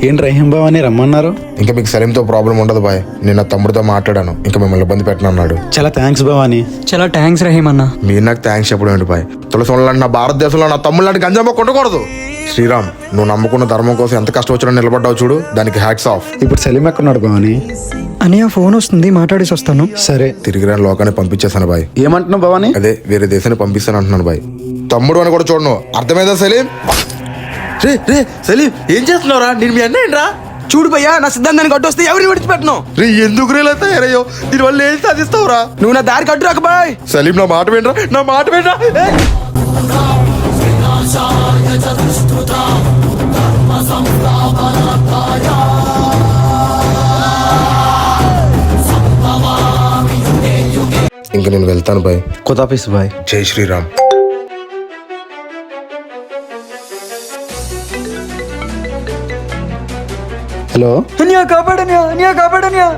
ఏంటి రహీం బావని రమ్మన్నారు? ఇంకా మీకు సలీంతో ప్రాబ్లం ఉండదు బాయ్. నేను నా తమ్ముడితో మాట్లాడాను, ఇంకా మిమ్మల్ని ఇబ్బంది పెట్టనన్నాడు. చాలా థ్యాంక్స్ బావాని. చాలా థ్యాంక్స్ రహీం అన్న. మీరు నాకు థ్యాంక్స్ చెప్పడం ఏంటి బాయ్? తులసి నా భారతదేశంలో నా తమ్ముడు లాంటి గంజామ కొట్టకూడదు. శ్రీరామ్, నువ్వు నమ్ముకున్న ధర్మం కోసం ఎంత కష్టం వచ్చినా నిలబడ్డావు చూడు, దానికి హ్యాట్స్ ఆఫ్. ఇప్పుడు సలీం ఎక్కడున్నాడు బావాని? అనియా ఫోన్ వస్తుంది, మాట్లాడేసి వస్తాను. సరే. తిరిగి రాని లోకాన్ని పంపించేశాను బాయ్. ఏమంటున్నావు బావాని? అదే వేరే దేశాన్ని పంపిస్తాను అంటున్నాను బాయ్. తమ్ముడు అని కూడా చూడను, అర్థమైందా సలీం? రే రే సలీం, ఏం చేస్తున్నావురా? నేను మీ అన్నయ్యరా. చూడు భయ్యా, నా సిద్ధాంతానికి అడ్డు వస్తే ఎవరిని విడిచిపెట్టను. రే ఎందుకు రేలా తయారయ్యో? దీనివల్ల ఏం సాధిస్తావురా? నువ్వు నా దారికి అడ్డు రాక బాయ్. సలీం నా మాట వినరా, నా మాట వినరా. ఇంక నేను వెళ్తాను బాయ్. ఖుదాఫీస్ బాయ్. జై శ్రీరామ్. హలో అనియా కాపాడనియా, అనియా కాపాడనియా.